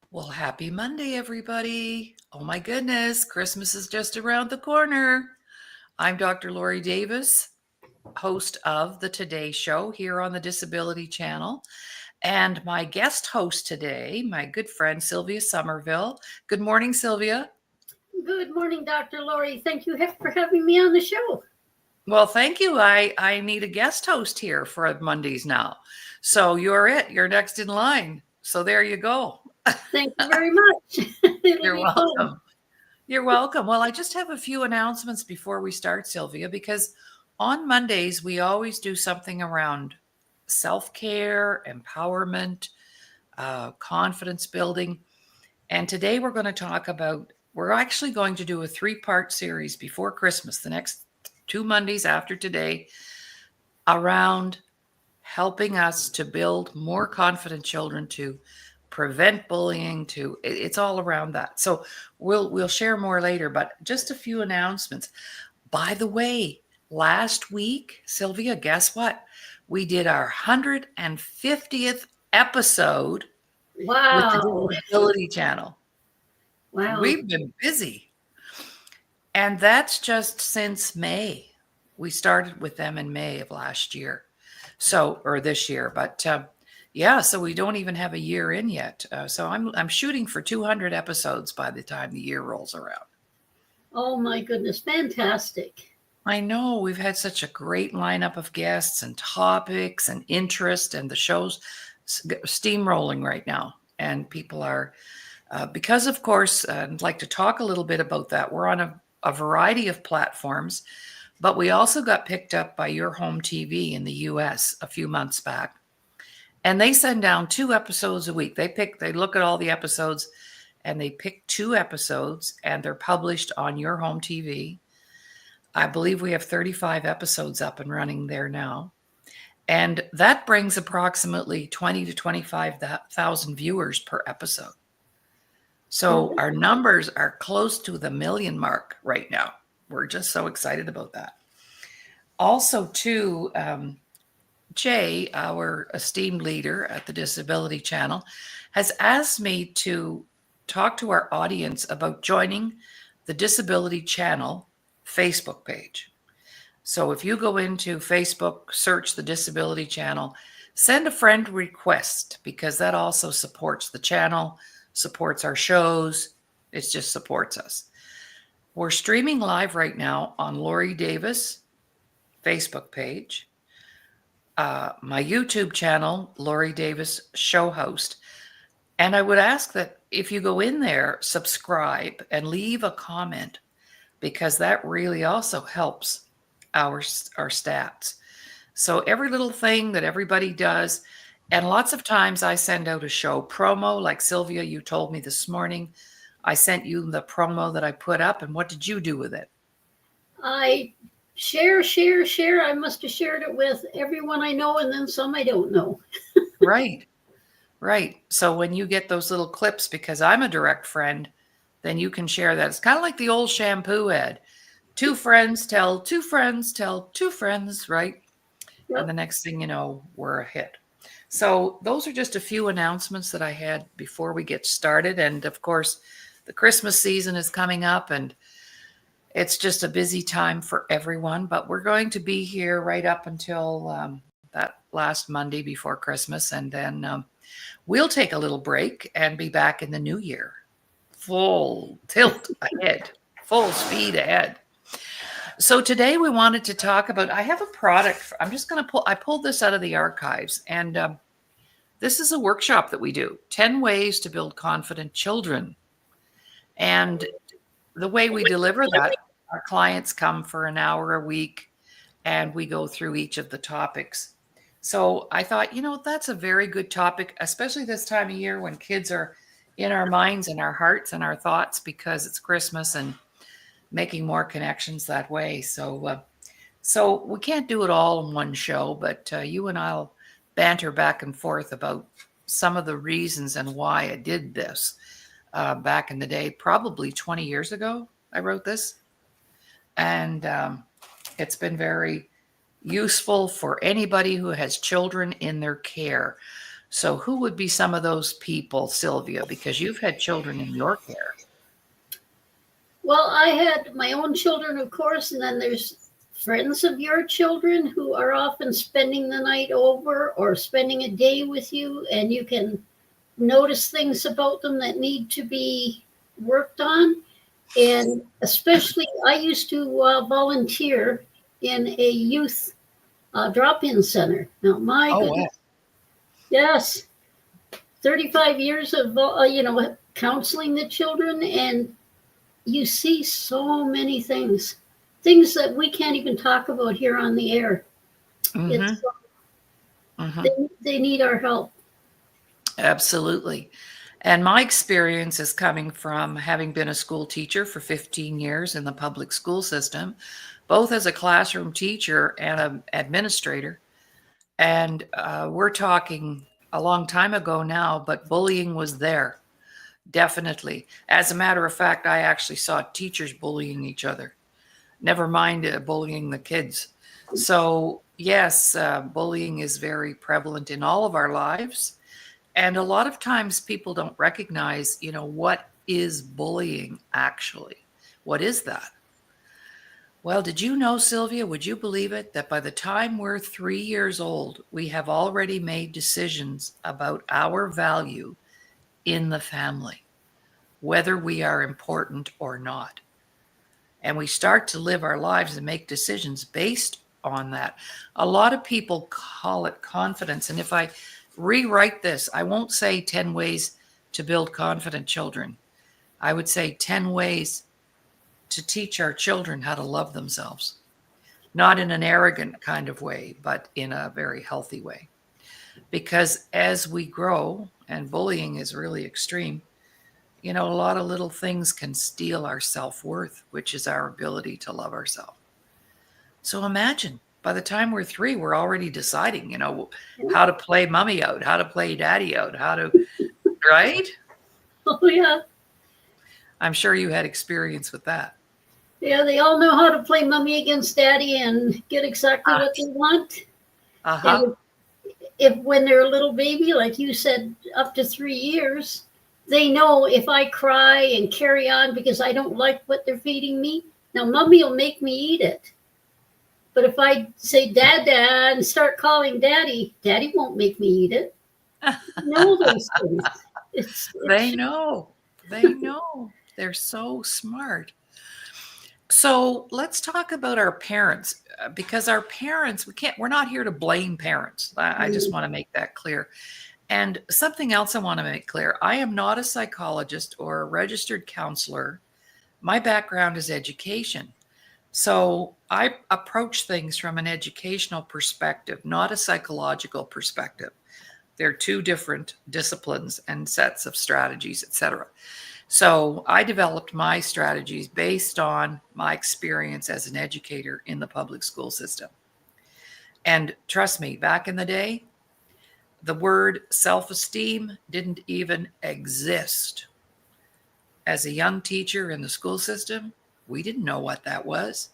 Well, happy Monday, everybody. Oh my goodness, Christmas is just around the corner. I'm Dr. Laurie Davis, host of the Today Show here on the Disability Channel. And my guest host today, my good friend Sylvia Somerville. Good morning, Sylvia. Good morning, Dr. Laurie. Thank you for having me on the show. Well, thank you. I need a guest host here for Mondays now. So you're it. You're next in line. So there you go. Thank you very much. It'll You're be fun. welcome. You're welcome. Well, I just have a few announcements before we start, Sylvia, because on Mondays, we always do something around self care, empowerment, confidence building. And today we're going to talk about, we're actually going to do a 3-part series before Christmas, the next 2 Mondays after today, around helping us to build more confident children, to prevent bullying, to it's all around that. So we'll share more later, but just a few announcements. By the way, last week, Sylvia, guess what? We did our 150th episode with the Wow. Disability Channel. Wow. We've been busy. And that's just since May. We started with them in May of last year. So, or this year, but yeah, so we don't even have a year in yet. So I'm shooting for 200 episodes by the time the year rolls around. Oh, my goodness. Fantastic. I know we've had such a great lineup of guests and topics and interest, and the show's steamrolling right now. And people are, because of course, I'd like to talk a little bit about that. We're on a variety of platforms, but we also got picked up by Your Home TV in the US a few months back. And they send down 2 episodes a week. They look at all the episodes and they pick 2 episodes and they're published on Your Home TV. I believe we have 35 episodes up and running there now. And that brings approximately 20 to 25,000 viewers per episode. So our numbers are close to the million mark right now. We're just so excited about that. Also, too, Jay, our esteemed leader at the Disability Channel, has asked me to talk to our audience about joining the Disability Channel Facebook page. So if you go into Facebook, search the Disability Channel, send a friend request, because that also supports the channel, supports our shows. It just supports us. We're streaming live right now on Laurie Davis Facebook page, my YouTube channel, Laurie Davis Show Host. And I would ask that if you go in there, subscribe and leave a comment, because that really also helps our stats. So every little thing that everybody does, and lots of times I send out a show promo, like Sylvia, you told me this morning, I sent you the promo that I put up, and what did you do with it? I share. I must have shared it with everyone I know and then some I don't know. Right, right. So when you get those little clips, because I'm a direct friend, then you can share that. It's kind of like the old shampoo ad. 2 friends tell 2 friends tell 2 friends, right? Yep. And the next thing you know, we're a hit. So those are just a few announcements that I had before we get started. And of course, the Christmas season is coming up, and it's just a busy time for everyone. But we're going to be here right up until that last Monday before Christmas. And then we'll take a little break and be back in the new year. Full tilt ahead, full speed ahead. So today we wanted to talk about, I have a product. I'm just going to I pulled this out of the archives, and this is a workshop that we do, 10 ways to build confident children. And the way we deliver that, our clients come for an hour a week and we go through each of the topics. So I thought, that's a very good topic, especially this time of year when kids are in our minds and our hearts and our thoughts, because it's Christmas and making more connections that way. So we can't do it all in one show, but you and I'll banter back and forth about some of the reasons and why I did this back in the day. Probably 20 years ago, I wrote this. And it's been very useful for anybody who has children in their care. So who would be some of those people, Sylvia? Because you've had children in your care. Well, I had my own children, of course, and then there's friends of your children who are often spending the night over or spending a day with you, and you can notice things about them that need to be worked on. And especially, I used to volunteer in a youth drop-in center. Now, my Oh, wow. goodness, yes, 35 years of counseling the children, and you see so many things that we can't even talk about here on the air. Mm-hmm. It's Mm-hmm. they need our help. Absolutely. And my experience is coming from having been a school teacher for 15 years in the public school system, both as a classroom teacher and an administrator. And we're talking a long time ago now, but bullying was there, definitely. As a matter of fact, I actually saw teachers bullying each other, never mind bullying the kids. So, yes, bullying is very prevalent in all of our lives. And a lot of times people don't recognize, what is bullying actually? What is that? Well, did you know, Sylvia, would you believe it, that by the time we're 3 years old, we have already made decisions about our value in the family, whether we are important or not. And we start to live our lives and make decisions based on that. A lot of people call it confidence. And if I rewrite this, I won't say 10 ways to build confident children. I would say 10 ways to teach our children how to love themselves, not in an arrogant kind of way, but in a very healthy way. Because as we grow, and bullying is really extreme, a lot of little things can steal our self-worth, which is our ability to love ourselves. So imagine by the time we're 3, we're already deciding, how to play mommy out, how to play daddy out, right? Oh yeah, I'm sure you had experience with that. yeah. They all know how to play mommy against daddy and get exactly what they want. Uh-huh. And if when they're a little baby, like you said, up to 3 years, they know if I cry and carry on because I don't like what they're feeding me, now mommy will make me eat it. But if I say dad and start calling daddy, daddy won't make me eat it. Know those things. They know. They know. They're so smart. So let's talk about our parents, because our parents, we're not here to blame parents. I just want to make that clear. And something else I want to make clear, I am not a psychologist or a registered counselor. My background is education. So I approach things from an educational perspective, not a psychological perspective. They're two different disciplines and sets of strategies, etc. So I developed my strategies based on my experience as an educator in the public school system. And trust me, back in the day, the word self-esteem didn't even exist. As a young teacher in the school system, we didn't know what that was.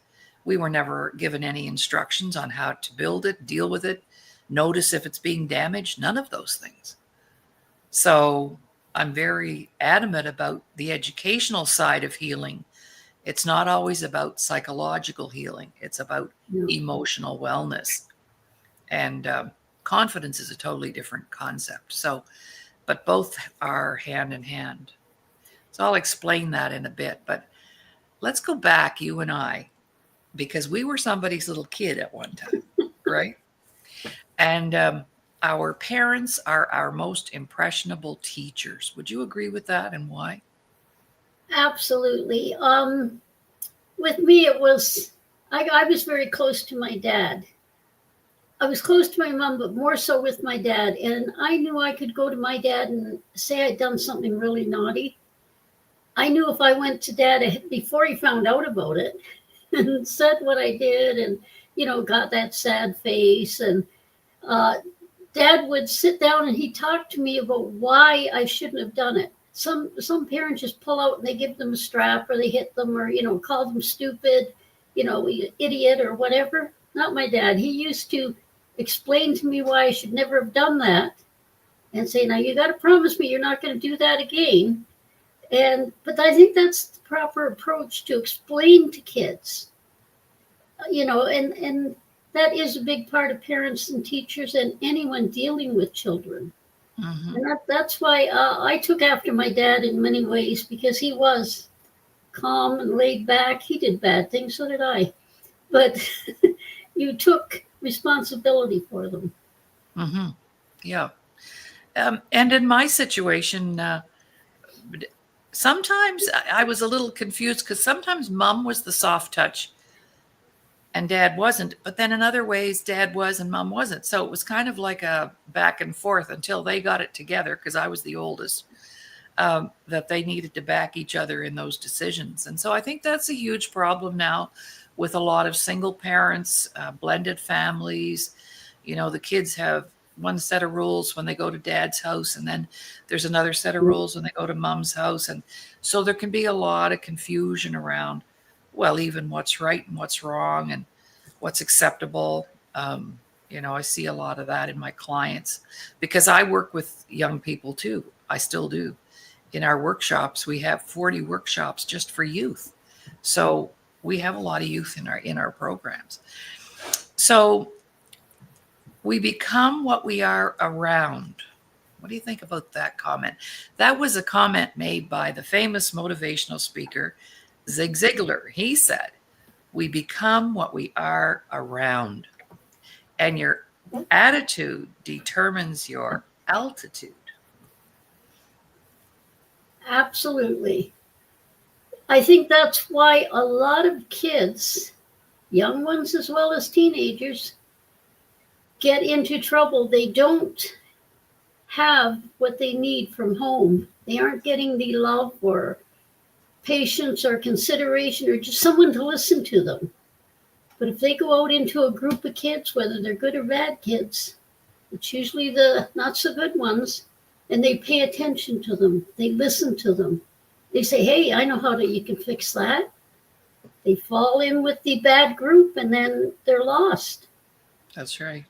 We were never given any instructions on how to build it, deal with it, notice if it's being damaged, none of those things. So I'm very adamant about the educational side of healing. It's not always about psychological healing. It's about emotional wellness. And confidence is a totally different concept. So, but both are hand in hand. So I'll explain that in a bit. But let's go back, you and I, because we were somebody's little kid at one time, right? And our parents are our most impressionable teachers. Would you agree with that, and why? Absolutely. With me, it was I was very close to my dad. I was close to my mom, but more so with my dad. And I knew I could go to my dad and say I'd done something really naughty. I knew if I went to dad before he found out about it and said what I did and, got that sad face. And dad would sit down and he'd talk to me about why I shouldn't have done it. Some parents just pull out and they give them a strap or they hit them or, call them stupid, idiot or whatever. Not my dad. He used to explain to me why I should never have done that. and say, now you got to promise me you're not going to do that again. But I think that's the proper approach to explain to kids, and that is a big part of parents and teachers and anyone dealing with children. Mm-hmm. And that's why I took after my dad in many ways, because he was calm and laid back. He did bad things, so did I. But you took responsibility for them. Mm-hmm. Yeah. And in my situation, sometimes I was a little confused because sometimes mom was the soft touch and dad wasn't. But then in other ways, dad was and mom wasn't. So it was kind of like a back and forth until they got it together, because I was the oldest, that they needed to back each other in those decisions. And so I think that's a huge problem now with a lot of single parents, blended families. The kids have one set of rules when they go to dad's house, and then there's another set of rules when they go to mom's house. And so there can be a lot of confusion around, well, even what's right and what's wrong and what's acceptable. I see a lot of that in my clients because I work with young people too. I still do. In our workshops, we have 40 workshops just for youth. So we have a lot of youth in our programs. So we become what we are around. What do you think about that comment? That was a comment made by the famous motivational speaker, Zig Ziglar. He said, we become what we are around, and your attitude determines your altitude. Absolutely. I think that's why a lot of kids, young ones as well as teenagers, get into trouble. They don't have what they need from home. They aren't getting the love or patience or consideration or just someone to listen to them. But if they go out into a group of kids, whether they're good or bad kids, it's usually the not so good ones, and they pay attention to them. They listen to them. They say, hey, I know you can fix that. They fall in with the bad group, and then they're lost. That's right.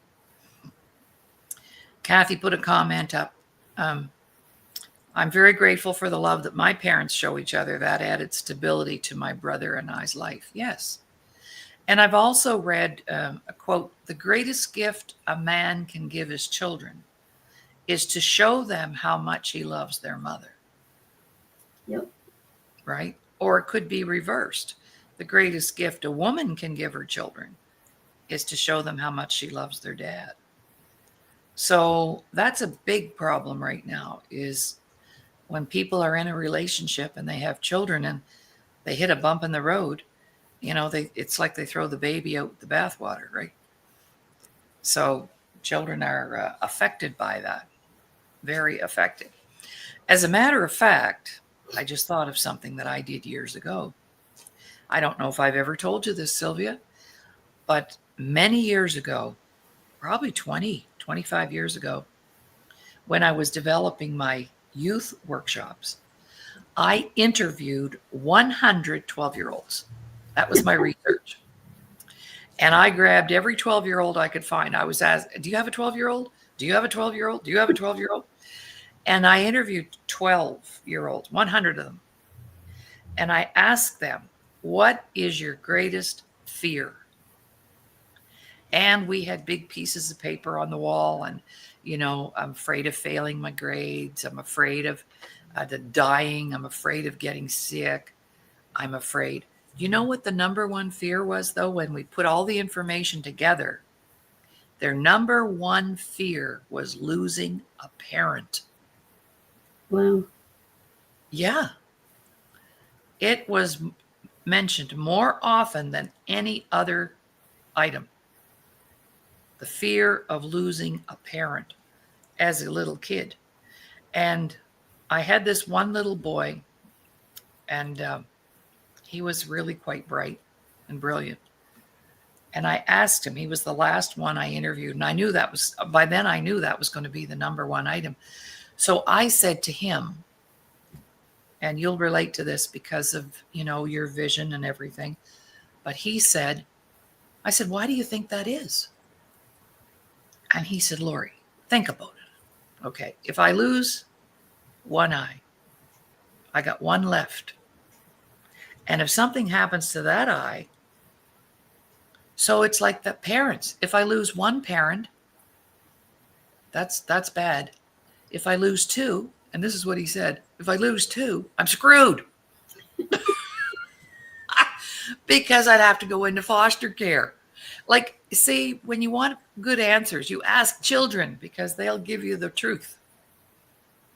Kathy put a comment up. I'm very grateful for the love that my parents show each other. That added stability to my brother and I's life. Yes. And I've also read a quote, the greatest gift a man can give his children is to show them how much he loves their mother. Yep. Right? Or it could be reversed. The greatest gift a woman can give her children is to show them how much she loves their dad. So that's a big problem right now, is when people are in a relationship and they have children and they hit a bump in the road, it's like they throw the baby out with the bathwater, right? So children are affected by that, very affected. As a matter of fact, I just thought of something that I did years ago. I don't know if I've ever told you this, Sylvia, but many years ago, probably 20, 25 years ago, when I was developing my youth workshops, I interviewed 100 12-year-olds. That was my research. And I grabbed every 12-year-old I could find. I was asked, do you have a 12-year-old? Do you have a 12-year-old? Do you have a 12-year-old? And I interviewed 12-year-olds, 100 of them. And I asked them, what is your greatest fear? And we had big pieces of paper on the wall. And, I'm afraid of failing my grades. I'm afraid of the dying. I'm afraid of getting sick. I'm afraid. You know what the number one fear was, though, when we put all the information together? Their number one fear was losing a parent. Wow. Yeah. It was mentioned more often than any other item. The fear of losing a parent as a little kid. And I had this one little boy, and he was really quite bright and brilliant. And I asked him, he was the last one I interviewed. And I knew by then I knew that was going to be the number one item. So I said to him, and you'll relate to this because of, your vision and everything. But I said, why do you think that is? And he said, Laurie, think about it. Okay, if I lose one eye, I got one left. And if something happens to that eye, so it's like the parents. If I lose one parent, that's bad. If I lose two, and this is what he said, if I lose two, I'm screwed. Because I'd have to go into foster care. Like, see, when you want good answers, you ask children because they'll give you the truth.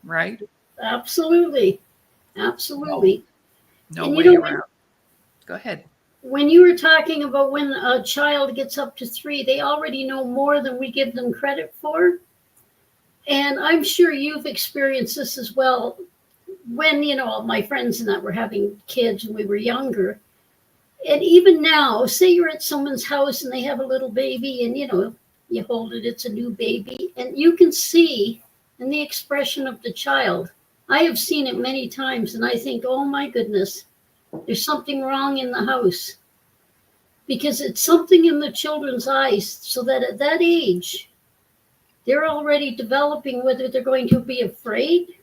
Right? Absolutely. Absolutely. No And way around. Go ahead. When you were talking about when a child gets up to 3, they already know more than we give them credit for. And I'm sure you've experienced this as well. When, my friends and that were having kids and we were younger. And even now, say you're at someone's house and they have a little baby and, you hold it, it's a new baby. And you can see in the expression of the child. I have seen it many times and I think, oh my goodness, there's something wrong in the house. Because it's something in the children's eyes, so that at that age, they're already developing whether they're going to be afraid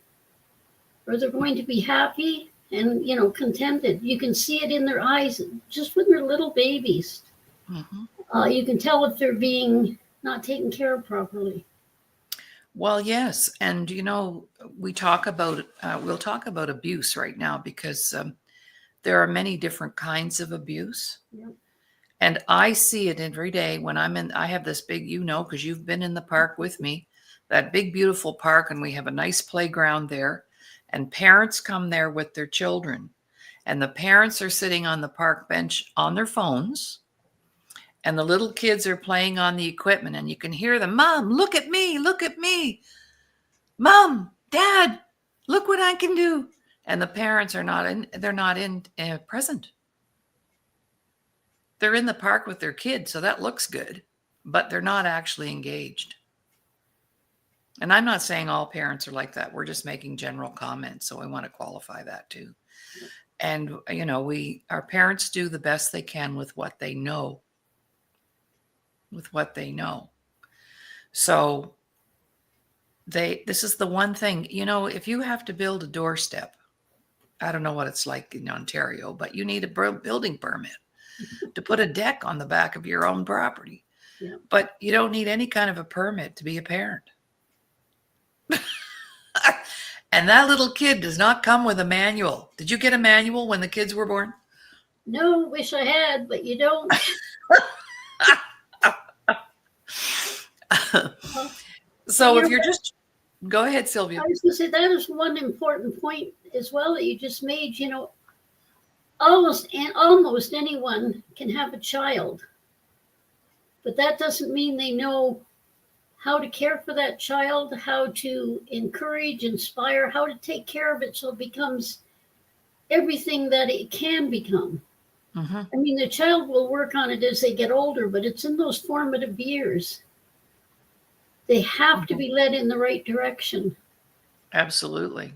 or they're going to be happy and, contented. You can see it in their eyes just when they're little babies. Mm-hmm. You can tell if they're being not taken care of properly. Well, yes. And, we'll talk about abuse right now because there are many different kinds of abuse. Yep. And I see it every day when I have this big, because you've been in the park with me, that big, beautiful park, and we have a nice playground there. And parents come there with their children. And the parents are sitting on the park bench on their phones. And the little kids are playing on the equipment. And you can hear them, Mom, look at me, look at me. Mom, Dad, look what I can do. And the parents are not present. They're in the park with their kids, so that looks good, but they're not actually engaged. And I'm not saying all parents are like that. We're just making general comments, so I want to qualify that too. And, our parents do the best they can with what they know. So this is the one thing, if you have to build a doorstep, I don't know what it's like in Ontario, but you need a building permit to put a deck on the back of your own property. Yeah. But you don't need any kind of a permit to be a parent. And that little kid does not come with a manual. Did you get a manual when the kids were born? No, wish I had, but you don't. So if you're just, go ahead, Sylvia. I was going to say that is one important point as well that you just made. Almost anyone can have a child, but that doesn't mean they know how to care for that child, how to encourage, inspire, how to take care of it so it becomes everything that it can become. Mm-hmm. I mean, the child will work on it as they get older, but it's in those formative years. They have to be led in the right direction. Absolutely.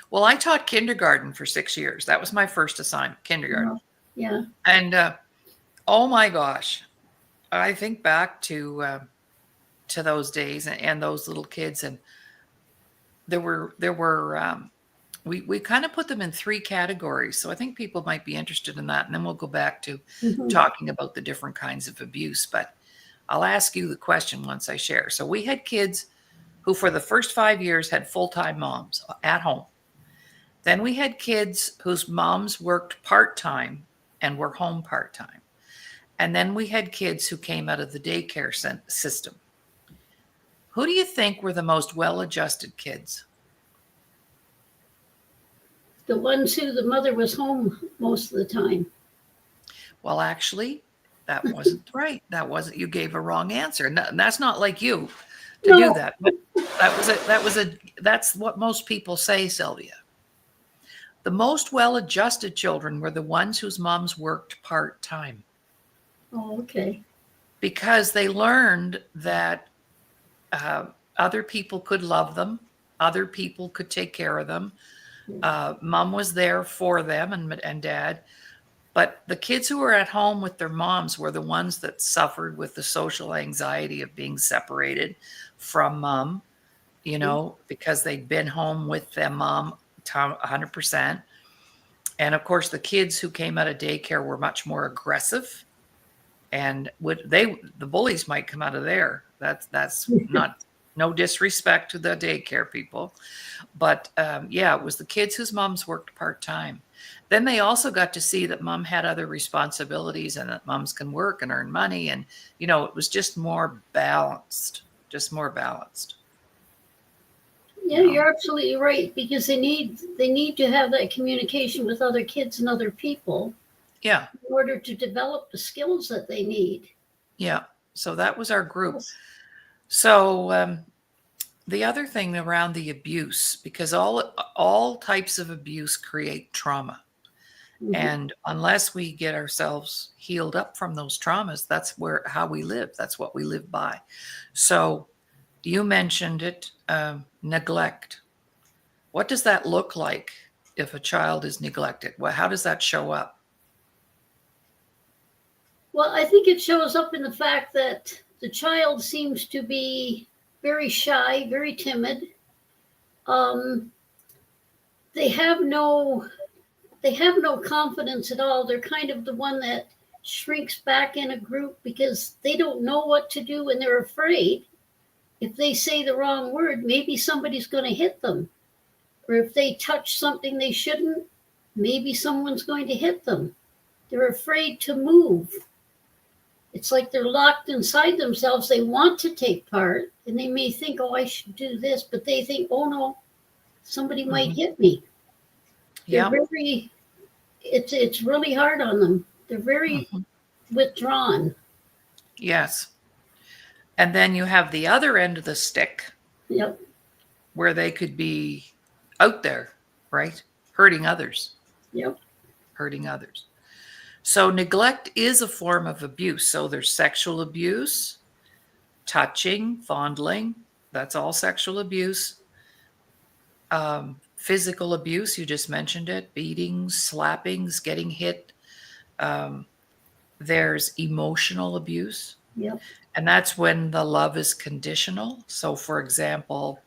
Well, I taught kindergarten for 6 years. That was my first assignment, kindergarten. Yeah. And oh my gosh, I think back to those days and those little kids, and we kind of put them in 3 categories. So I think people might be interested in that, and then we'll go back to talking about the different kinds of abuse. But I'll ask you the question once I share. So we had kids who for the first 5 years had full-time moms at home. Then we had kids whose moms worked part-time and were home part-time. And then we had kids who came out of the daycare system. Who do you think were the most well-adjusted kids? The ones who the mother was home most of the time. Well, actually, that wasn't right. You gave a wrong answer. And that's not like you to do that. But that's what most people say, Sylvia. The most well-adjusted children were the ones whose moms worked part-time. Oh, okay. Because they learned that other people could love them. Other people could take care of them. Mom was there for them and dad. But the kids who were at home with their moms were the ones that suffered with the social anxiety of being separated from mom, because they'd been home with their mom 100%. And of course, the kids who came out of daycare were much more aggressive, and the bullies might come out of there. That's not, no disrespect to the daycare people, but it was the kids whose moms worked part-time. Then they also got to see that mom had other responsibilities and that moms can work and earn money, and it was just more balanced. Yeah, you're absolutely right, because they need to have that communication with other kids and other people. Yeah. In order to develop the skills that they need. Yeah. So that was our group. So the other thing around the abuse, because all types of abuse create trauma. Mm-hmm. And unless we get ourselves healed up from those traumas, that's how we live. That's what we live by. So you mentioned it, neglect. What does that look like if a child is neglected? Well, how does that show up? Well, I think it shows up in the fact that the child seems to be very shy, very timid. They have no confidence at all. They're kind of the one that shrinks back in a group because they don't know what to do, and they're afraid if they say the wrong word, maybe somebody's going to hit them. Or if they touch something they shouldn't, maybe someone's going to hit them. They're afraid to move. It's like they're locked inside themselves. They want to take part, and they may think, oh, I should do this, but they think, oh no, somebody might hit me. Yeah. It's really hard on them. They're very withdrawn. Yes. And then you have the other end of the stick. Yep. Where they could be out there, right? Hurting others. Yep. Hurting others. So neglect is a form of abuse. So there's sexual abuse, touching, fondling. That's all sexual abuse. Physical abuse, you just mentioned it. Beatings, slappings, getting hit. There's emotional abuse. Yep. And that's when the love is conditional. So, for example,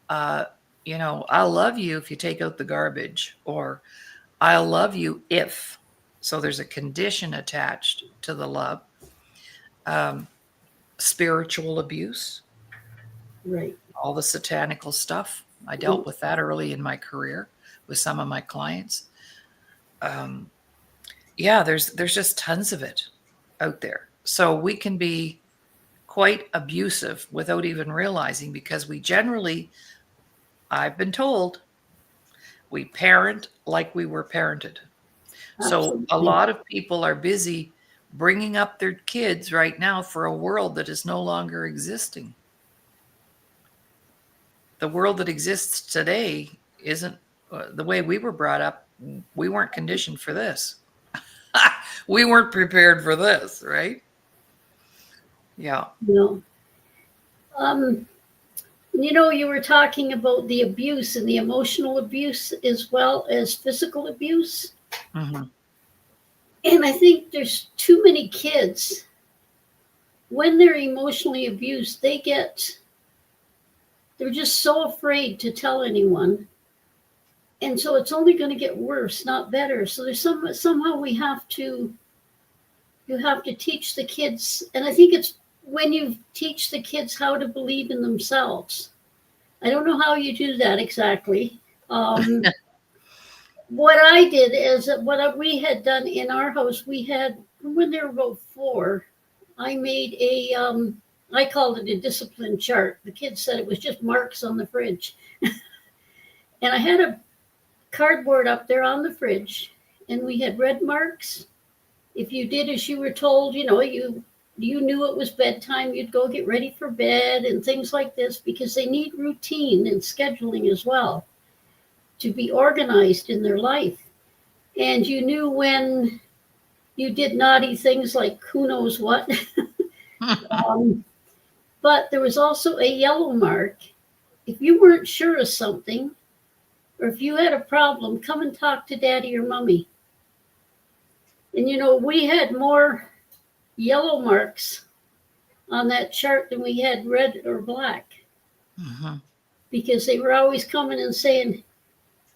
I'll love you if you take out the garbage, or I'll love you if. So there's a condition attached to the love. Spiritual abuse. Right. All the satanical stuff. I dealt with that early in my career with some of my clients. There's just tons of it out there. So we can be quite abusive without even realizing, because we generally, I've been told, we parent like we were parented. Absolutely. So a lot of people are busy bringing up their kids right now for a world that is no longer existing. The world that exists today isn't the way we were brought up. We weren't conditioned for this. We weren't prepared for this, right? Yeah. No. You were talking about the abuse and the emotional abuse as well as physical abuse. Mm-hmm. And I think there's too many kids, when they're emotionally abused, they're just so afraid to tell anyone. And so it's only going to get worse, not better. So there's somehow you have to teach the kids. And I think it's when you teach the kids how to believe in themselves. I don't know how you do that exactly. What I did is what we had done in our house, we had, when they were about 4, I made I called it a discipline chart. The kids said it was just marks on the fridge. And I had a cardboard up there on the fridge, and we had red marks. If you did as you were told, you knew it was bedtime, you'd go get ready for bed and things like this, because they need routine and scheduling as well to be organized in their life. And you knew when you did naughty things like who knows what. But there was also a yellow mark. If you weren't sure of something, or if you had a problem, come and talk to Daddy or Mommy. And we had more yellow marks on that chart than we had red or black. Mm-hmm. because they were always coming and saying,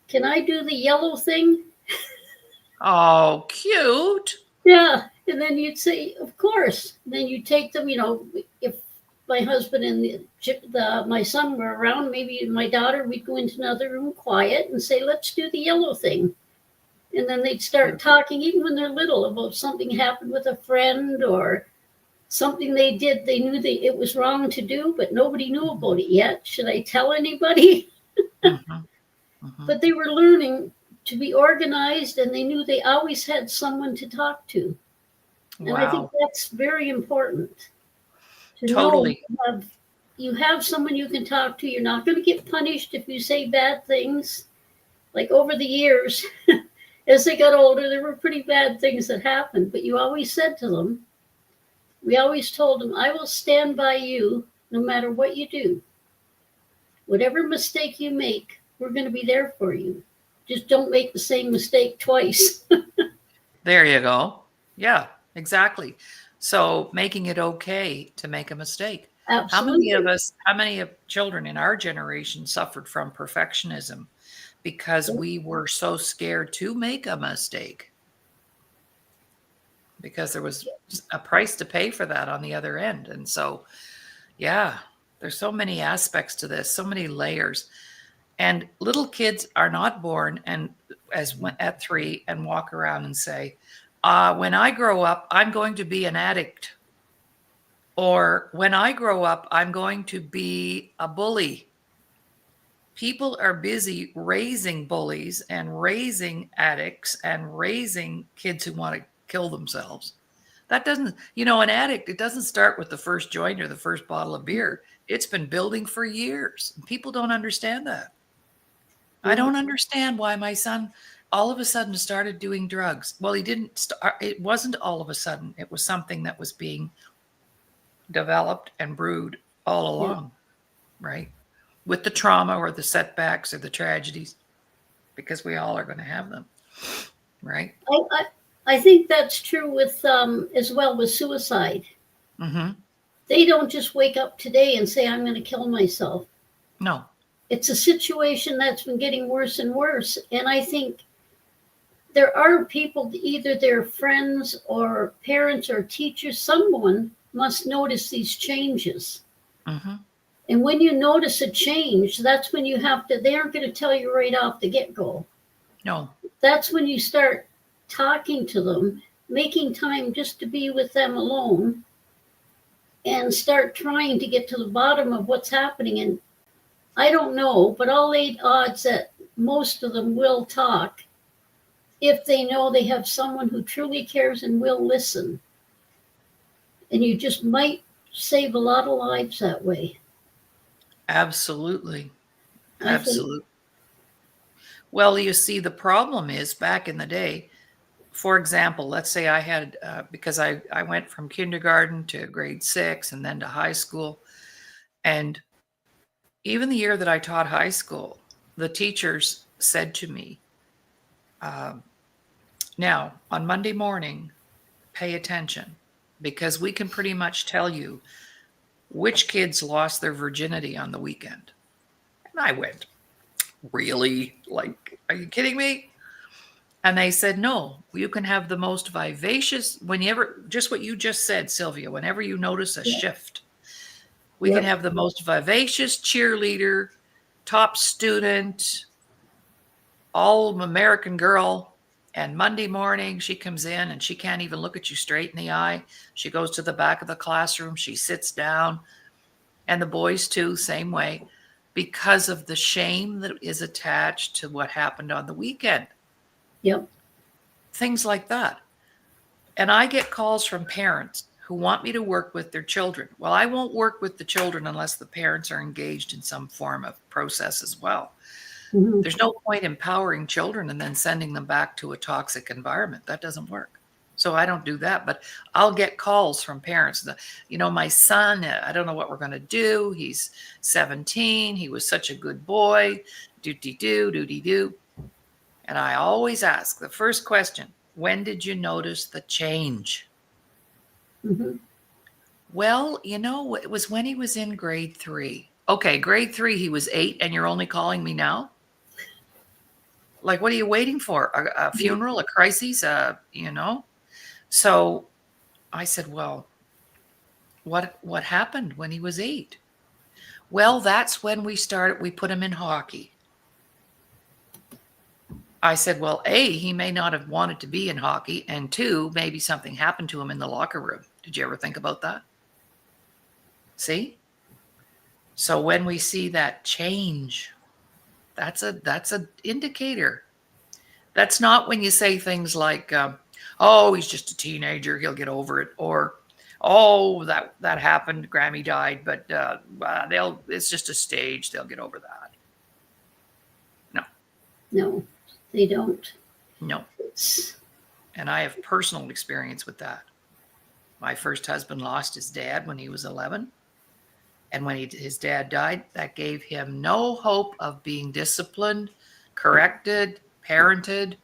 "Can I do the yellow thing?" Oh, cute. Yeah. And then you'd say, "Of course." And then you take them, if my husband and my son were around, maybe my daughter, we'd go into another room quiet and say, "Let's do the yellow thing." And then they'd start talking, even when they're little, about something happened with a friend or something they did. They knew it was wrong to do, but nobody knew about it yet. Should I tell anybody? Mm-hmm. Mm-hmm. But they were learning to be organized, and they knew they always had someone to talk to. And I think Wow. that's very important to know Totally. you have someone you can talk to. You're not going to get punished if you say bad things. Like over the years, as they got older, there were pretty bad things that happened, but you always said to them, we always told them, "I will stand by you no matter what you do. Whatever mistake you make, we're going to be there for you. Just don't make the same mistake twice." There you go. Yeah, exactly. So making it okay to make a mistake. How Absolutely. many of children in our generation suffered from perfectionism because we were so scared to make a mistake? Because there was a price to pay for that on the other end. And so, yeah, there's so many aspects to this, so many layers. And little kids are not born and at 3 and walk around and say, when I grow up, I'm going to be an addict. Or when I grow up, I'm going to be a bully. People are busy raising bullies and raising addicts and raising kids who want to kill themselves. That doesn't, an addict, it doesn't start with the first joint or the first bottle of beer. It's been building for years. People don't understand that. I Yeah. don't understand why my son all of a sudden started doing drugs. Well, he didn't start, it wasn't all of a sudden. It was something that was being developed and brewed all Yeah. along, right? With the trauma or the setbacks or the tragedies, because we all are going to have them, right? I, I, I think that's true with as well with suicide. Mm-hmm. They don't just wake up today and say, "I'm going to kill myself." No. It's a situation that's been getting worse and worse. And I think there are people, either their friends or parents or teachers, someone must notice these changes. Mm-hmm. And when you notice a change, that's when you have to, they aren't going to tell you right off the get go. No. That's when you start talking to them, making time just to be with them alone, and start trying to get to the bottom of what's happening. And I don't know, but I'll lay odds that most of them will talk if they know they have someone who truly cares and will listen. And you just might save a lot of lives that way. Absolutely. I think, Absolutely. Well, you see, the problem is back in the day, for example, let's say I had, because I went from kindergarten to grade 6 and then to high school. And even the year that I taught high school, the teachers said to me, um, now on Monday morning, pay attention because we can pretty much tell you which kids lost their virginity on the weekend. And I went, really? Like, are you kidding me? And they said, no, you can have the most vivacious, whenever, just what you just said, Sylvia, whenever you notice a yeah, shift, we can yep, have the most vivacious cheerleader, top student, all American girl. And Monday morning, she comes in and she can't even look at you straight in the eye. She goes to the back of the classroom, she sits down, and the boys too, same way, because of the shame that is attached to what happened on the weekend. yep, Things like that. And I get calls from parents who want me to work with their children. Well, I won't work with the children unless the parents are engaged in some form of process as well. mm-hmm, There's no point empowering children and then sending them back to a toxic environment. That doesn't work. So I don't do that, but I'll get calls from parents. My son, I don't know what we're going to do. He's 17. He was such a good boy. Do-de-do, do-de-do. And I always ask the first question, when did you notice the change? mm-hmm, Well, it was when he was in grade 3. Okay, grade 3, he was 8, and you're only calling me now? Like, what are you waiting for? A funeral, a crisis, you know? So I said, well, what happened when he was 8? Well, that's when we put him in hockey. I said, well, A, he may not have wanted to be in hockey, and 2, maybe something happened to him in the locker room. Did you ever think about that? See? So when we see that change, that's a indicator. That's not when you say things like, "Oh, he's just a teenager; he'll get over it," or "Oh, that happened. Grammy died, but it's just a stage. They'll get over that." No, No, they don't. no. It's, And I have personal experience with that. My first husband lost his dad when he was 11, and when his dad died, that gave him no hope of being disciplined, corrected, parented.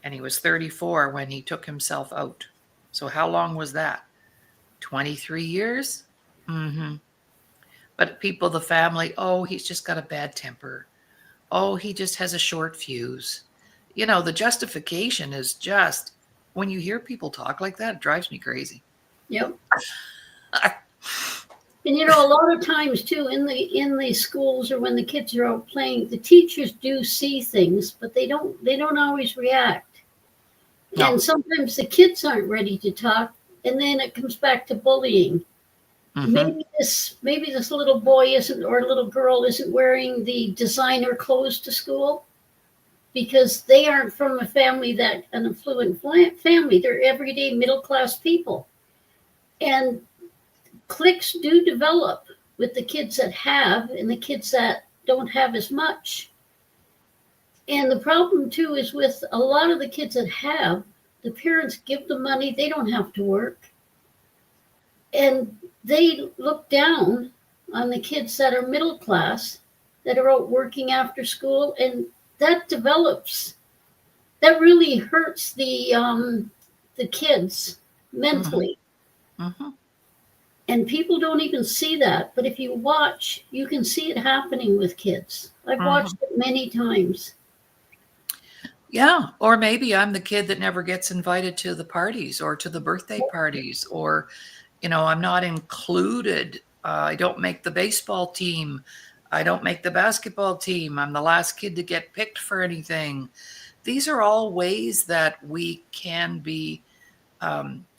And he was 34 when he took himself out. So how long was that? 23 years? Mm-hmm. But people, the family, oh, he's just got a bad temper. Oh, he just has a short fuse. You know, the justification is just, when you hear people talk like that, it drives me crazy. yep. And you know, a lot of times too, in the schools or when the kids are out playing, the teachers do see things, but they don't always react. No. And sometimes the kids aren't ready to talk, and then it comes back to bullying. Mm-hmm. Maybe this little boy isn't, or little girl isn't wearing the designer clothes to school because they aren't from a family that an affluent family. They're everyday middle class people, and cliques do develop with the kids that have and the kids that don't have as much. And the problem too is with a lot of the kids that have, the parents give the money, they don't have to work. And they look down on the kids that are middle class, that are out working after school, and that develops. That really hurts the kids mentally. Mm-hmm. And people don't even see that. But if you watch, you can see it happening with kids. I've watched it many times. Yeah. Or maybe I'm the kid that never gets invited to the parties or to the birthday parties, or, you know, I'm not included. I don't make the baseball team. I don't make the basketball team. I'm the last kid to get picked for anything. These are all ways that we can be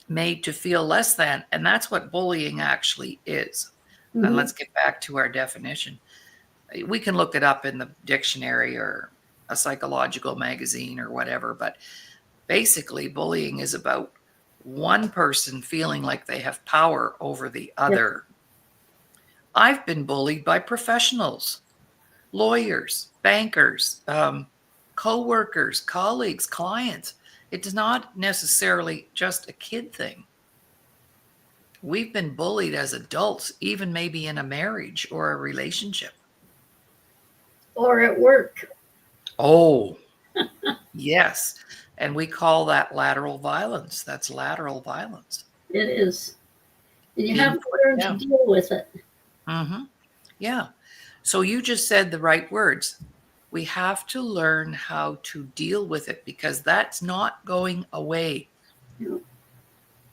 made to feel less than. And that's what bullying actually is. Mm-hmm. And let's get back to our definition. We can look it up in the dictionary or a psychological magazine or whatever, but basically bullying is about one person feeling like they have power over the other. Yep. I've been bullied by professionals, lawyers, bankers, co-workers, colleagues, clients. It's not necessarily just a kid thing. We've been bullied as adults, even maybe in a marriage or a relationship. Or at work. Oh, yes. And we call that lateral violence. That's lateral violence. It is. And you have to learn to deal with it. Mm-hmm. Yeah. So you just said the right words. We have to learn how to deal with it because that's not going away. No.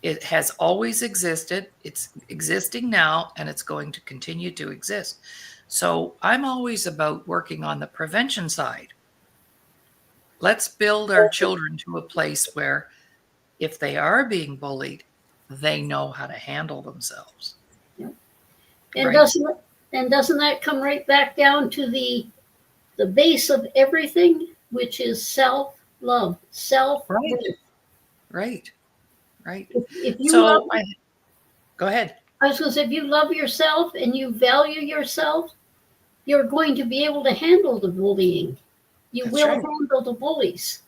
It has always existed. It's existing now, and it's going to continue to exist. So I'm always about working on the prevention side. Let's build our children to a place where if they are being bullied, they know how to handle themselves. Yep. And right? doesn't that come right back down to the base of everything, which is self-love, self-worth. Right. If you go ahead. I was going to say, if you love yourself and you value yourself, you're going to be able to handle the bullying. You will handle the bullies.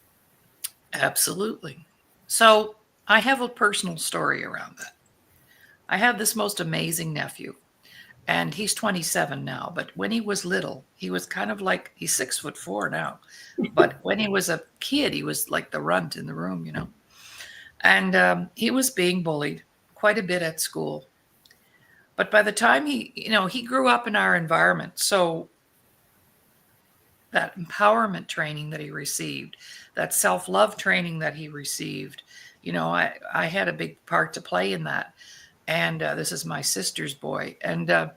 Absolutely. So I have a personal story around that. I have this most amazing nephew. And he's 27 now, but when he was little, he was kind of like, he's 6'4" now. But when he was a kid, he was like the runt in the room, you know. And he was being bullied quite a bit at school. But by the time he grew up in our environment, so that empowerment training that he received, that self-love training that he received, I had a big part to play in that. And this is my sister's boy. And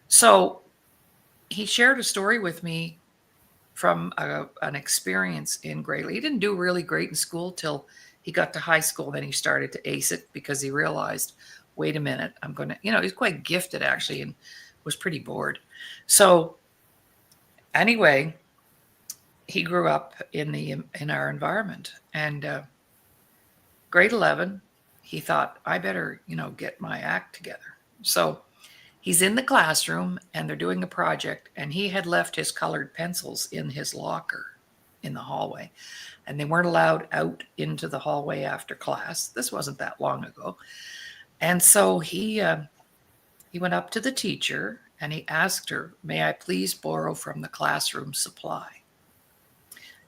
so he shared a story with me from an experience in grade. He didn't do really great in school till he got to high school. Then he started to ace it because he realized, wait a minute, I'm going to, he's quite gifted actually and was pretty bored. So anyway, he grew up in our environment, and grade 11, he thought, I better, get my act together. So he's in the classroom and they're doing a project, and he had left his colored pencils in his locker in the hallway, and they weren't allowed out into the hallway after class. This wasn't that long ago. And so he went up to the teacher and he asked her, may I please borrow from the classroom supply?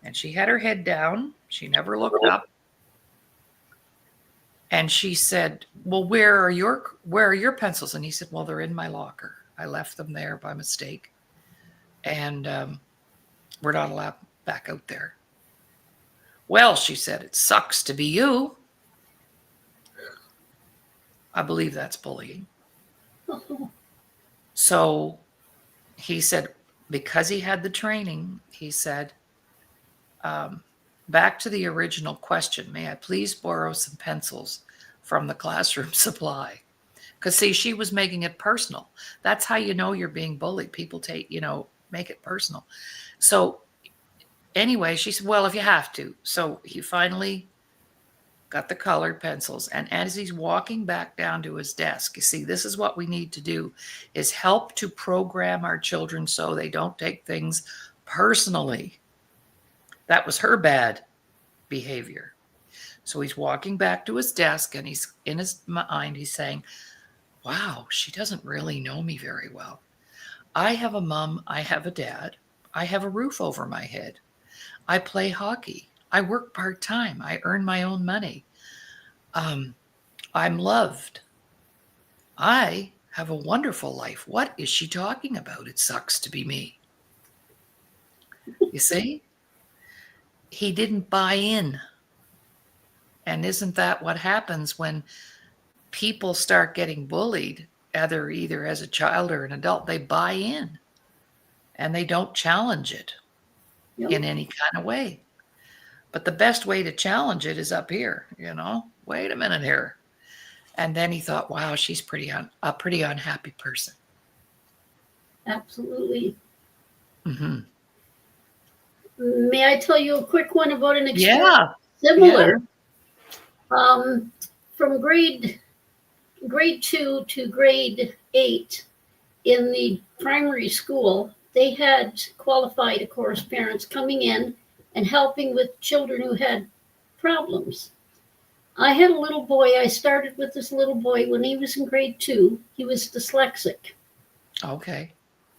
And she had her head down. She never looked up. And she said, well, where are your pencils? And he said, well, they're in my locker. I left them there by mistake. And we're not allowed back out there. Well, she said, it sucks to be you. I believe that's bullying. So he said, because he had the training, he said, back to the original question, may I please borrow some pencils from the classroom supply? Because see, she was making it personal. That's how you know you're being bullied. People make it personal. So anyway, she said, well, if you have to. So he finally got the colored pencils. And as he's walking back down to his desk, you see, this is what we need to do, is help to program our children so they don't take things personally. That was her bad behavior. So he's walking back to his desk, and he's in his mind, he's saying, wow, she doesn't really know me very well. I have a mom, I have a dad, I have a roof over my head. I play hockey. I work part-time. I earn my own money. I'm loved. I have a wonderful life. What is she talking about? It sucks to be me. You see? He didn't buy in. And isn't that what happens when people start getting bullied, either as a child or an adult? They buy in and they don't challenge it in any kind of way. But the best way to challenge it is up here, wait a minute here. And then he thought, wow, she's a pretty unhappy person. Absolutely. Mm-hmm. May I tell you a quick one about an experience similar? Yeah. From grade 2 to grade 8 in the primary school, they had qualified, of course, parents coming in and helping with children who had problems. I had a little boy. I started with this little boy when he was in grade 2. He was dyslexic. Okay.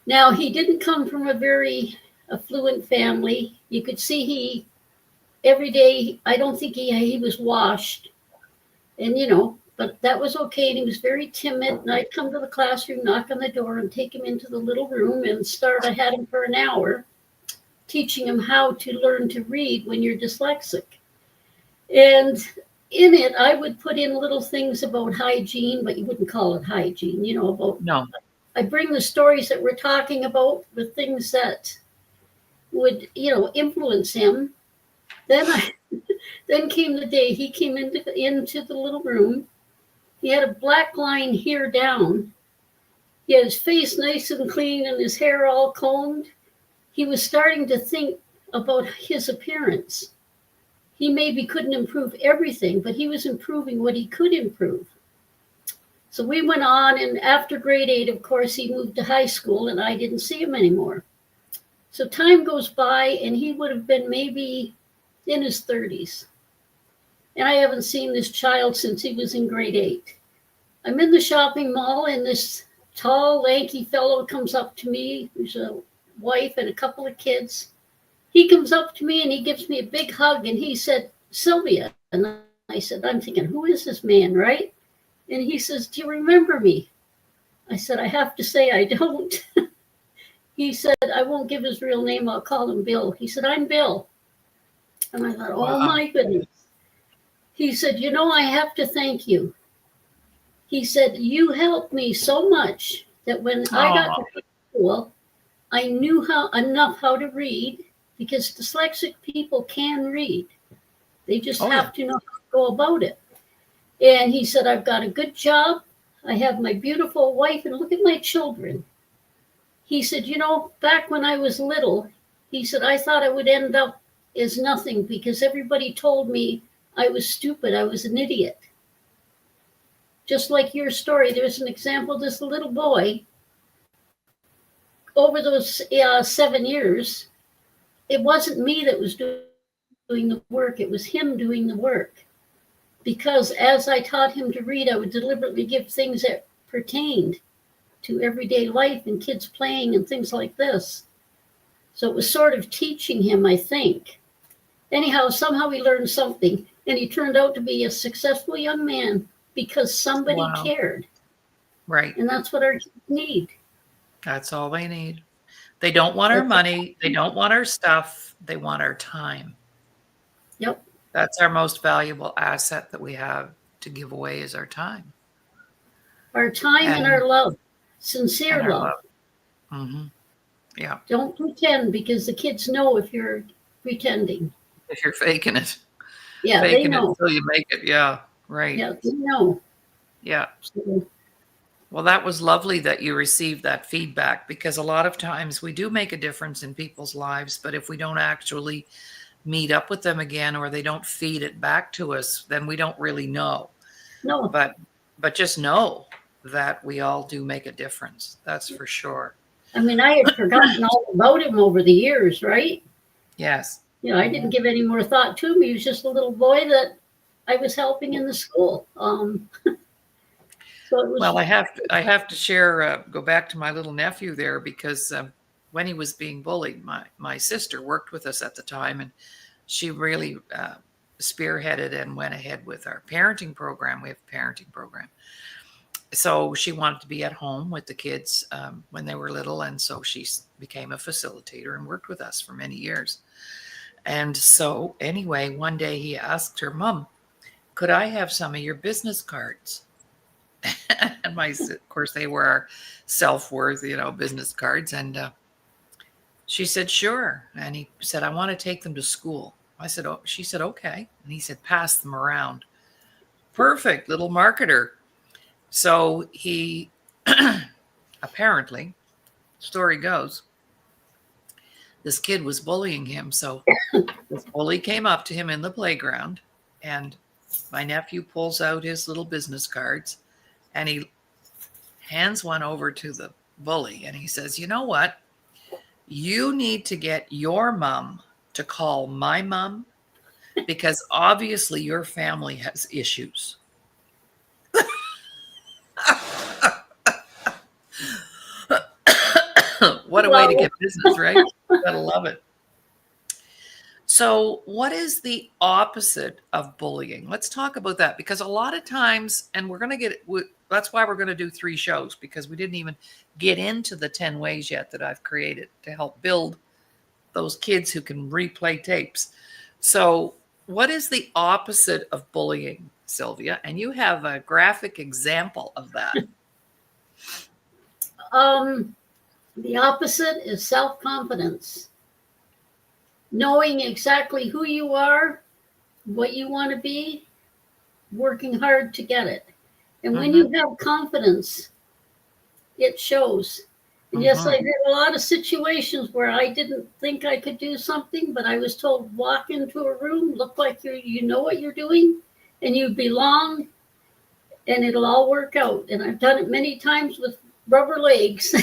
Now, he didn't come from a very affluent family. You could see every day, I don't think he was washed. And, but that was okay. And he was very timid. And I'd come to the classroom, knock on the door, and take him into the little room and I had him for an hour, teaching him how to learn to read when you're dyslexic. And in it, I would put in little things about hygiene, but you wouldn't call it hygiene, about. No. I bring the stories that we're talking about, the things that would, influence him. Then came the day he came into the little room. He had a black line here down. He had his face nice and clean and his hair all combed. He was starting to think about his appearance. He maybe couldn't improve everything, but he was improving what he could improve. So we went on, and after grade 8, of course, he moved to high school, and I didn't see him anymore. So time goes by, and he would have been maybe in his 30s. And I haven't seen this child since he was in grade 8. I'm in the shopping mall, and this tall, lanky fellow comes up to me, who's a wife and a couple of kids. He comes up to me, and he gives me a big hug, and he said, Sylvia. And I said, I'm thinking, who is this man, right? And he says, do you remember me? I said, I have to say I don't. He said, I won't give his real name. I'll call him Bill. He said, I'm Bill. And I thought, oh Wow. my goodness. He said, you know, I have to thank you. He said, you helped me so much that when I got Oh, to school, I knew how to read, because dyslexic people can read. They just oh yeah. have to know how to go about it. And he said, I've got a good job. I have my beautiful wife, and look at my children. He said, you know, back when I was little, he said, I thought I would end up as nothing because everybody told me I was stupid. I was an idiot. Just like your story, there's an example. This little boy, over those 7 years, it wasn't me that was doing the work. It was him doing the work. Because as I taught him to read, I would deliberately give things that pertained to everyday life and kids playing and things like this. So it was sort of teaching him, I think. Anyhow, somehow he learned something, and he turned out to be a successful young man because somebody Wow. cared. Right. And that's what our kids need. That's all they need. They don't want our money. They don't want our stuff. They want our time. Yep. That's our most valuable asset that we have to give away is our time. Our time and our love, sincere and our love. Mm-hmm. Yeah. Don't pretend, because the kids know if you're pretending. If you're faking it. Yeah, faking they know. it until you make it. Yeah. Right. Yeah, they know. Yeah. So, well, that was lovely that you received that feedback, because a lot of times we do make a difference in people's lives, but if we don't actually meet up with them again, or they don't feed it back to us, then we don't really know. no. But just know that we all do make a difference. That's for sure. I mean, I had forgotten all about him over the years, right? Yes. You know, I didn't give any more thought to him. He was just a little boy that I was helping in the school. So it was, well, I have to share, go back to my little nephew there, because when he was being bullied, my sister worked with us at the time, and she really spearheaded and went ahead with our parenting program. We have a parenting program. So she wanted to be at home with the kids when they were little, and so she became a facilitator and worked with us for many years. And so anyway, one day he asked her, Mom, could I have some of your business cards? And of course, they were our self-worth, business cards. And she said, sure. And he said, I want to take them to school. I said, oh, she said, okay. And he said, pass them around. Perfect, little marketer. So he apparently, story goes, this kid was bullying him. So this bully came up to him in the playground, and my nephew pulls out his little business cards, and he hands one over to the bully, and he says, you know what? You need to get your mom to call my mom, because obviously your family has issues. What a way to get business, right? Gotta love it. So what is the opposite of bullying? Let's talk about that, because a lot of times, and we're going to that's why we're going to do 3 shows, because we didn't even get into the 10 ways yet that I've created to help build those kids who can replay tapes. So what is the opposite of bullying, Sylvia? And you have a graphic example of that. The opposite is self-confidence. Knowing exactly who you are, what you want to be, working hard to get it. And when you have confidence, it shows. And yes, I had a lot of situations where I didn't think I could do something, but I was told, walk into a room, look like you know what you're doing, and you belong, and it'll all work out. And I've done it many times with rubber legs.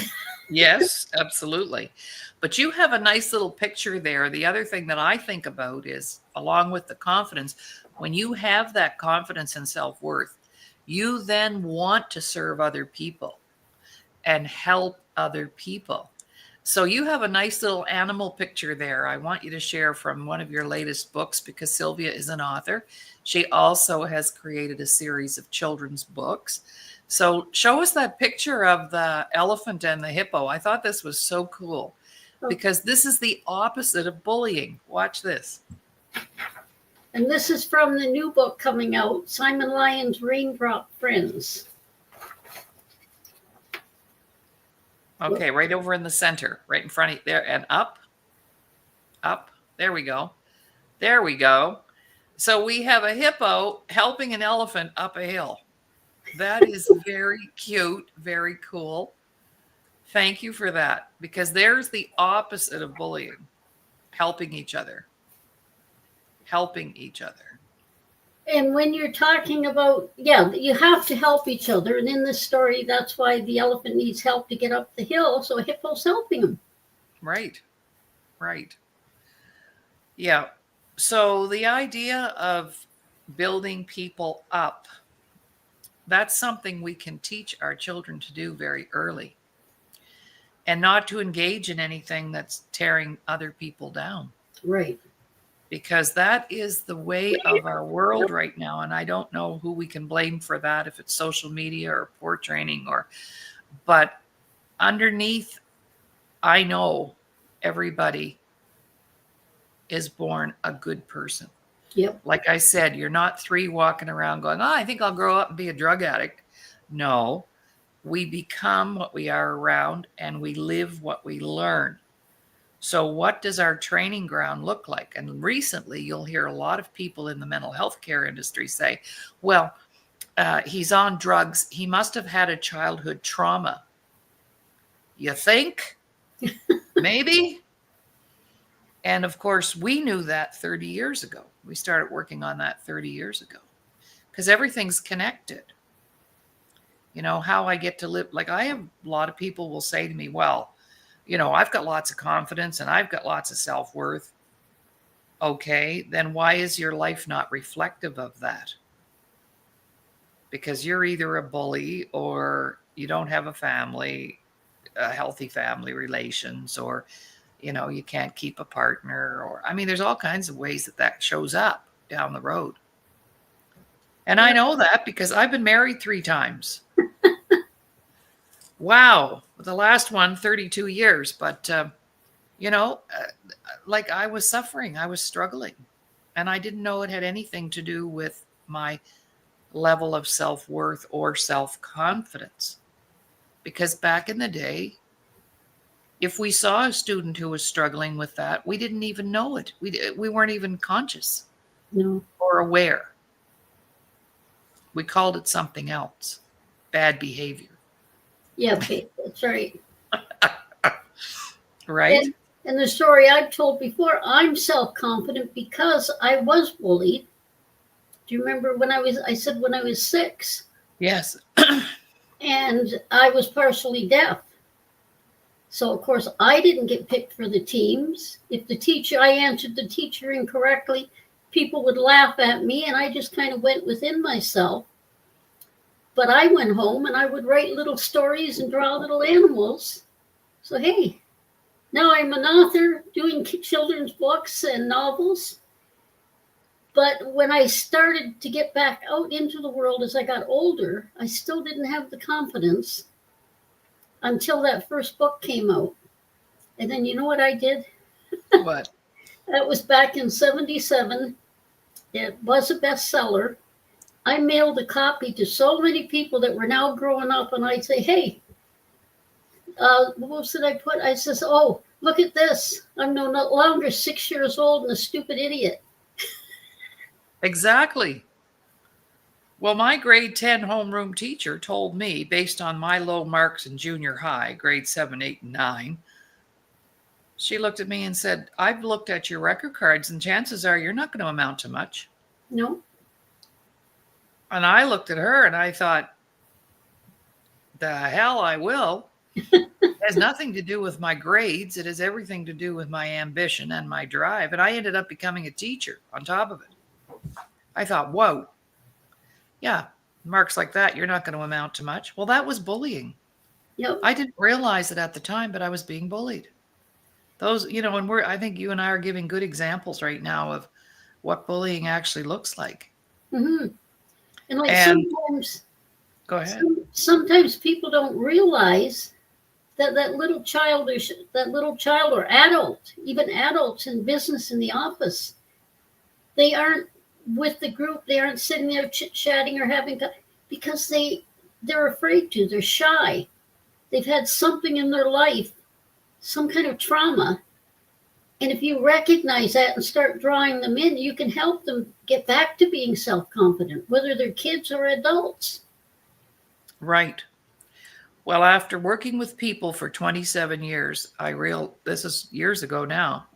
Yes, absolutely. But you have a nice little picture there. The other thing that I think about is, along with the confidence, when you have that confidence and self-worth, you then want to serve other people and help other people. So you have a nice little animal picture there. I want you to share from one of your latest books, because Sylvia is an author. She also has created a series of children's books. So show us that picture of the elephant and the hippo. I thought this was so cool because this is the opposite of bullying. Watch this. And this is from the new book coming out, Simon Lyon's Raindrop Friends. Okay, right over in the center, right in front of you there, and up. There we go. There we go. So we have a hippo helping an elephant up a hill. That is very cute, very cool. Thank you for that, because there's the opposite of bullying, helping each other. Helping each other. And when you're talking about, you have to help each other. And in this story, that's why the elephant needs help to get up the hill. So a hippo's helping him. Right. Right. Yeah. So the idea of building people up, that's something we can teach our children to do very early, and not to engage in anything that's tearing other people down. Right. Because that is the way of our world right now. And I don't know who we can blame for that, if it's social media or poor training, but underneath, I know everybody is born a good person. Yep. Like I said, you're not 3 walking around going, I think I'll grow up and be a drug addict. No, we become what we are around, and we live what we learn. So what does our training ground look like? And recently, you'll hear a lot of people in the mental health care industry say, well, he's on drugs. He must have had a childhood trauma. You think? Maybe? And of course, we knew that 30 years ago. We started working on that 30 years ago, because everything's connected. You know, how I get to live, like I have a lot of people will say to me, well, you know, I've got lots of confidence and I've got lots of self-worth. Okay, then why is your life not reflective of that? Because you're either a bully, or you don't have a family, a healthy family relations, or, you know, you can't keep a partner, or, I mean, there's all kinds of ways that shows up down the road. And I know that because I've been married 3 times. Wow. The last one, 32 years. But, you know, like I was suffering, I was struggling, and I didn't know it had anything to do with my level of self-worth or self-confidence. Because back in the day, if we saw a student who was struggling with that, we didn't even know it. We weren't even conscious. No. Or aware. We called it something else. Bad behavior. Yeah, okay, that's right. Right? And the story I've told before, I'm self-confident because I was bullied. Do you remember when I said when I was 6? Yes. And I was partially deaf. So of course I didn't get picked for the teams. If I answered the teacher incorrectly, people would laugh at me, and I just kind of went within myself. But I went home and I would write little stories and draw little animals. So, hey, now I'm an author doing children's books and novels. But when I started to get back out into the world as I got older, I still didn't have the confidence until that first book came out. And then you know what I did? What? That was back in 1977. It was a bestseller. I mailed a copy to so many people that were now growing up, and I'd say, hey, what did I put? I says, oh, look at this. I'm no longer 6 years old and a stupid idiot. Exactly. Well, my grade 10 homeroom teacher told me, based on my low marks in junior high, grade 7, 8, and 9, she looked at me and said, I've looked at your record cards, and chances are you're not going to amount to much. No. And I looked at her and I thought, the hell I will. It has nothing to do with my grades. It has everything to do with my ambition and my drive. And I ended up becoming a teacher on top of it. I thought, whoa, yeah, marks like that, you're not going to amount to much. Well, that was bullying. Yep. I didn't realize it at the time, but I was being bullied. Those, you know, and I think you and I are giving good examples right now of what bullying actually looks like. Mm-hmm. And like Go ahead. Sometimes people don't realize that that little child or adult, even adults in business in the office, they aren't with the group. They aren't sitting there chit-chatting or because they're afraid to. They're shy. They've had something in their life, some kind of trauma. And if you recognize that and start drawing them in, you can help them get back to being self-confident, whether they're kids or adults. Right. Well, after working with people for 27 years, this is years ago now,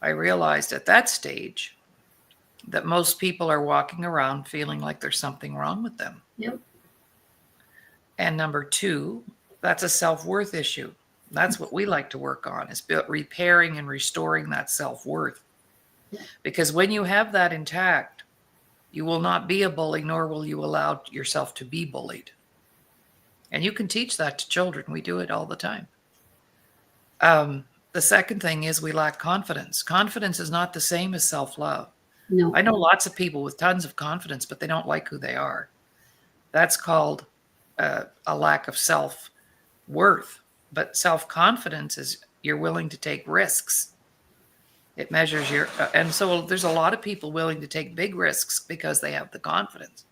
I realized at that stage that most people are walking around feeling like there's something wrong with them. Yep. And number two, that's a self-worth issue. That's what we like to work on, is repairing and restoring that self-worth. Because when you have that intact, you will not be a bully, nor will you allow yourself to be bullied. And you can teach that to children. We do it all the time. The second thing is we lack confidence. Confidence is not the same as self-love. No. I know lots of people with tons of confidence, but they don't like who they are. That's called a lack of self-worth. But self-confidence is you're willing to take risks. It measures and so there's a lot of people willing to take big risks because they have the confidence.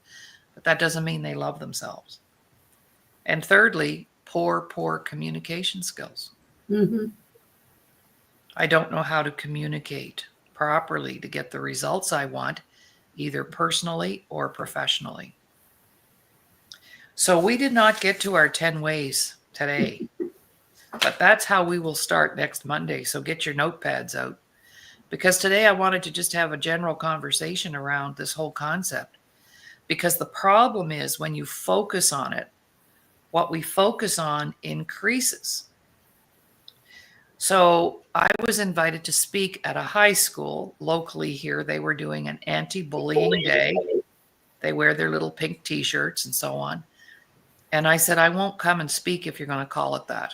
But that doesn't mean they love themselves. And thirdly, poor communication skills. Mm-hmm. I don't know how to communicate properly to get the results I want, either personally or professionally. So we did not get to our 10 ways today, but that's how we will start next Monday. So get your notepads out, because today I wanted to just have a general conversation around this whole concept, because the problem is when you focus on it, what we focus on increases. So I was invited to speak at a high school locally here. They were doing an anti-bullying day. They wear their little pink t-shirts and so on. And I said, I won't come and speak if you're going to call it that.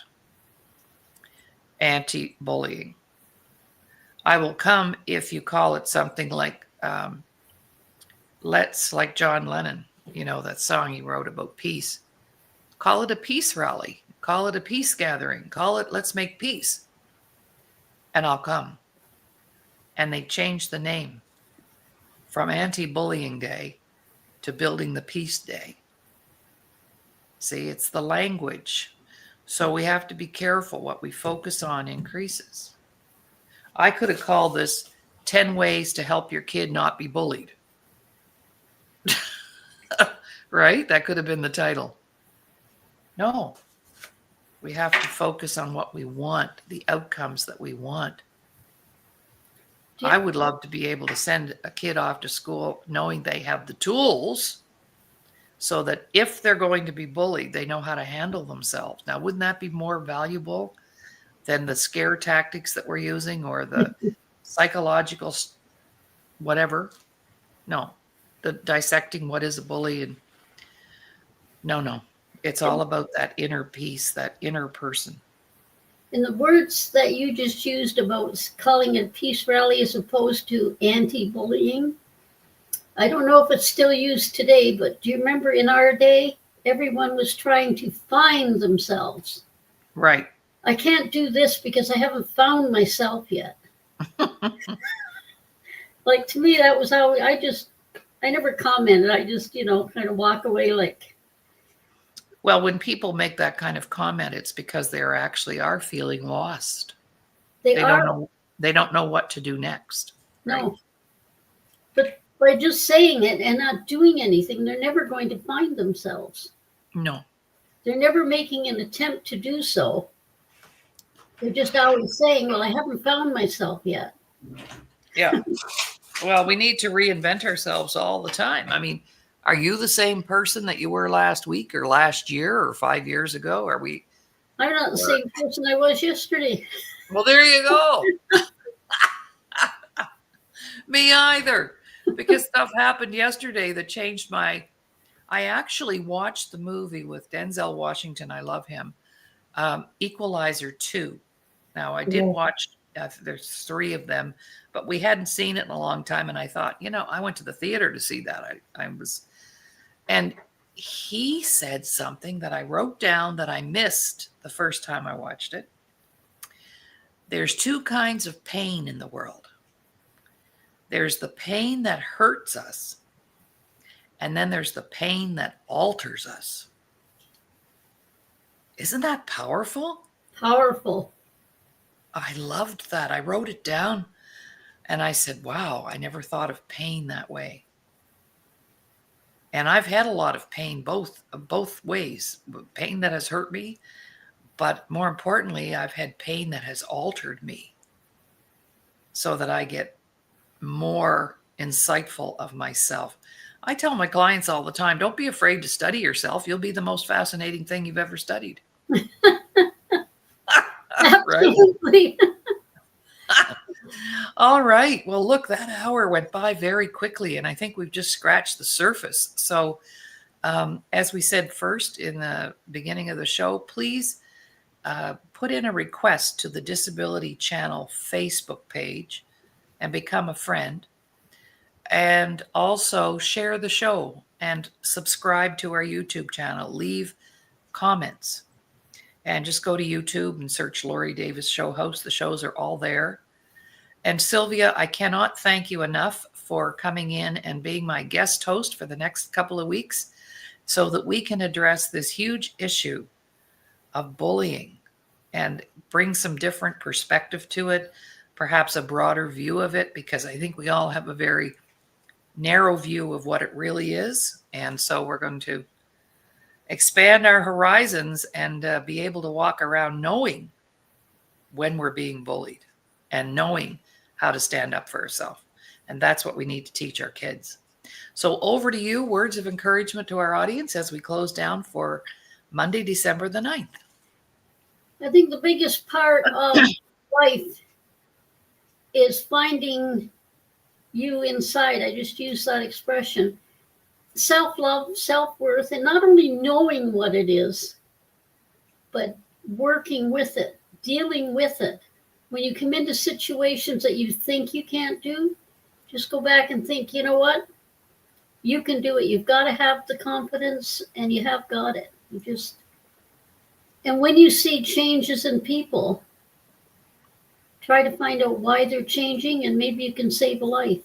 Anti-bullying. I will come if you call it something like, like John Lennon, that song he wrote about peace. Call it a peace rally. Call it a peace gathering. Call it, let's make peace. And I'll come. And they changed the name from Anti-Bullying Day to Building the Peace Day. See, it's the language. So we have to be careful. What we focus on increases. I could have called this 10 ways to help your kid not be bullied. Right? That could have been the title. No, we have to focus on what we want, the outcomes that we want. I would love to be able to send a kid off to school knowing they have the tools so that if they're going to be bullied, they know how to handle themselves. Now, wouldn't that be more valuable than the scare tactics that we're using or the psychological whatever? No, the dissecting what is a bully and no. It's all about that inner peace, that inner person. And the words that you just used about calling it peace rally as opposed to anti-bullying, I don't know if it's still used today, but do you remember in our day, everyone was trying to find themselves. Right. I can't do this because I haven't found myself yet. Like, to me, that was how I never commented. I just, kind of walk away like. Well, when people make that kind of comment, it's because they actually are feeling lost. They don't know what to do next. Right? No. But by just saying it and not doing anything, they're never going to find themselves. No. They're never making an attempt to do so. They're just always saying, well, I haven't found myself yet. Yeah. Well, we need to reinvent ourselves all the time. I mean, are you the same person that you were last week or last year or 5 years ago? I'm not the same person I was yesterday. Well, there you go. Me either. Because stuff happened yesterday that changed I actually watched the movie with Denzel Washington. I love him. Equalizer 2. Now, I did watch, there's 3 of them, but we hadn't seen it in a long time. And I thought, I went to the theater to see that. And he said something that I wrote down that I missed the first time I watched it. There's two kinds of pain in the world. There's the pain that hurts us, and then there's the pain that alters us. Isn't that powerful? Powerful. I loved that. I wrote it down and I said, wow, I never thought of pain that way. And I've had a lot of pain both ways. Pain that has hurt me, but more importantly, I've had pain that has altered me so that I get more insightful of myself. I tell my clients all the time, don't be afraid to study yourself. You'll be the most fascinating thing you've ever studied. Absolutely. All right. Well, look, that hour went by very quickly, and I think we've just scratched the surface. So, as we said first in the beginning of the show, please put in a request to the Disability Channel Facebook page and become a friend. And also share the show and subscribe to our YouTube channel. Leave comments. And just go to YouTube and search Laurie Davis Show Host. The shows are all there. And Sylvia, I cannot thank you enough for coming in and being my guest host for the next couple of weeks so that we can address this huge issue of bullying and bring some different perspective to it, perhaps a broader view of it, because I think we all have a very narrow view of what it really is. And so we're going to expand our horizons and be able to walk around knowing when we're being bullied and knowing how to stand up for ourselves. And that's what we need to teach our kids. So over to you, words of encouragement to our audience as we close down for Monday, December the 9th. I think the biggest part of life is finding you inside. I just use that expression. Self-love, self-worth, and not only knowing what it is, but working with it, dealing with it. When you come into situations that you think you can't do, just go back and think, you know what? You can do it. You've got to have the confidence, and you have got it. And when you see changes in people, try to find out why they're changing, and maybe you can save a life.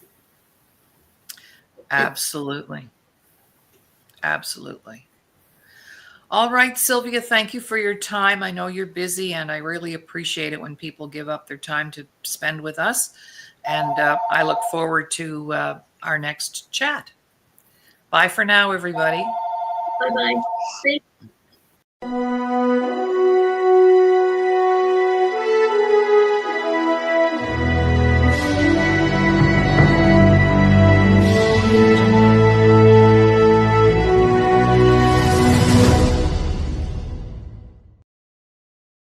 Absolutely. Absolutely. All right, Sylvia, thank you for your time. I know you're busy, and I really appreciate it when people give up their time to spend with us. And I look forward to our next chat. Bye for now, everybody. Bye-bye.